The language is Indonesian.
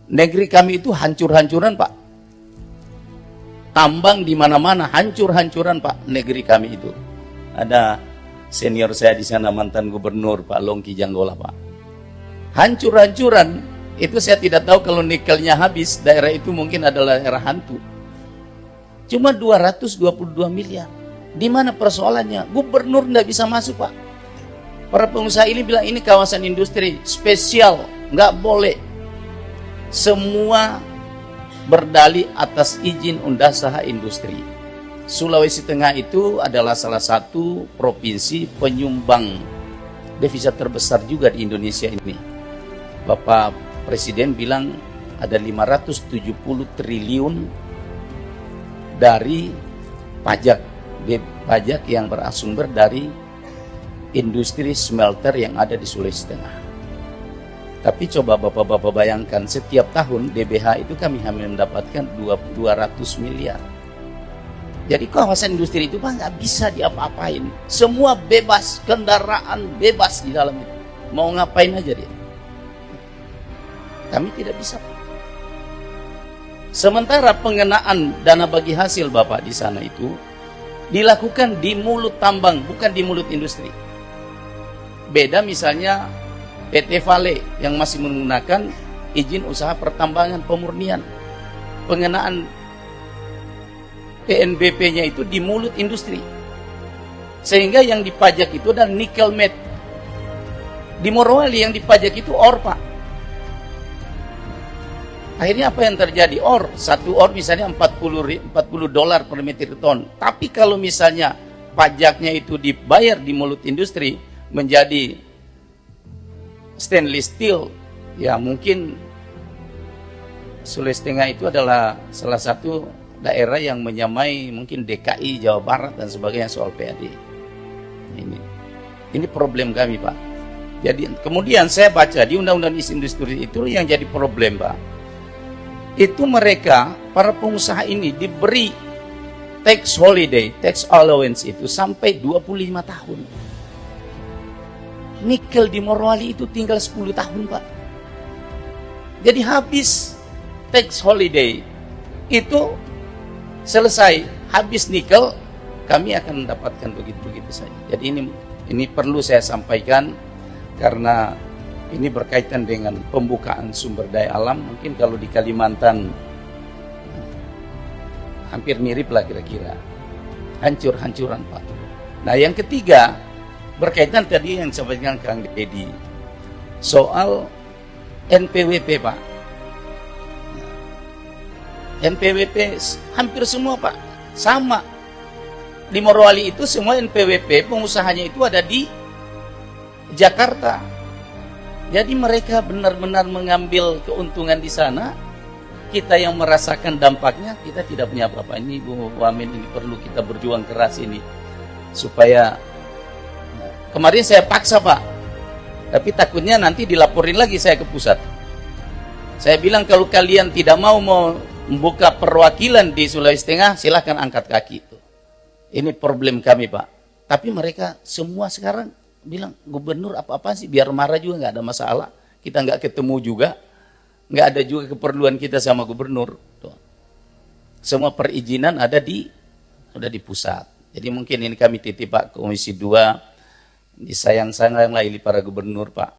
Negeri kami itu hancur-hancuran, Pak. Tambang di mana-mana, hancur-hancuran, Pak. Negeri kami itu. Ada senior saya di sana, mantan gubernur Pak Longki Janggola, Pak. Hancur-hancuran. Itu saya tidak tahu kalau nikelnya habis, daerah itu mungkin adalah daerah hantu. Cuma 222 miliar. Di mana persoalannya? Gubernur nggak bisa masuk, Pak. Para pengusaha ini bilang ini kawasan industri spesial, nggak boleh. Semua berdalih atas izin undasaha industri. Sulawesi Tengah itu adalah salah satu provinsi penyumbang devisa terbesar juga di Indonesia ini. Bapak Presiden bilang ada 570 triliun dari pajak yang bersumber dari industri smelter yang ada di Sulawesi Tengah. Tapi coba Bapak-Bapak bayangkan, setiap tahun DBH itu kami hanya mendapatkan 200 miliar. Jadi kawasan industri itu Pak nggak bisa diapa-apain. Semua bebas, kendaraan bebas di dalam itu. Mau ngapain aja dia. Kami tidak bisa. Sementara pengenaan dana bagi hasil Bapak di sana itu dilakukan di mulut tambang, bukan di mulut industri. Beda misalnya PT Vale yang masih menggunakan izin usaha pertambangan pemurnian. Pengenaan PNBP-nya itu di mulut industri. Sehingga yang dipajak itu adalah nikel matte. Di Morowali yang dipajak itu ore, Pak. Akhirnya apa yang terjadi? Satu ore misalnya $40 per metric ton. Tapi kalau misalnya pajaknya itu dibayar di mulut industri menjadi stainless steel, ya mungkin Sulawesi Tengah itu adalah salah satu daerah yang menyamai mungkin DKI, Jawa Barat dan sebagainya soal PAD. Ini problem kami, Pak. Jadi kemudian saya baca di Undang-Undang Industri itu yang jadi problem, Pak. Itu mereka, para pengusaha ini diberi tax holiday, tax allowance itu sampai 25 tahun. Nikel di Morowali itu tinggal 10 tahun, Pak. Jadi habis tax holiday itu selesai, habis nikel, kami akan mendapatkan begitu-begitu saja. Jadi ini perlu saya sampaikan karena ini berkaitan dengan pembukaan sumber daya alam. Mungkin kalau di Kalimantan hampir mirip lah kira-kira. Hancur-hancuran, Pak. Nah yang ketiga berkaitan tadi yang disampaikan Kang Deddy soal NPWP, Pak. NPWP hampir semua, Pak, sama. Di Morowali itu semua NPWP pengusahanya itu ada di Jakarta. Jadi mereka benar-benar mengambil keuntungan di sana. Kita yang merasakan dampaknya, kita tidak punya apa-apa. Ini Bu Wamen, ini perlu kita berjuang keras ini supaya. Kemarin saya paksa, Pak, tapi takutnya nanti dilaporin lagi saya ke pusat. Saya bilang kalau kalian tidak mau membuka perwakilan di Sulawesi Tengah, silahkan angkat kaki. Ini problem kami, Pak. Tapi mereka semua sekarang bilang, gubernur apa-apa sih, biar marah juga nggak ada masalah. Kita nggak ketemu juga, nggak ada juga keperluan kita sama gubernur. Tuh. Semua perizinan sudah di pusat. Jadi mungkin ini kami titip Pak Komisi 2, disayang-sayang lagi para gubernur, Pak.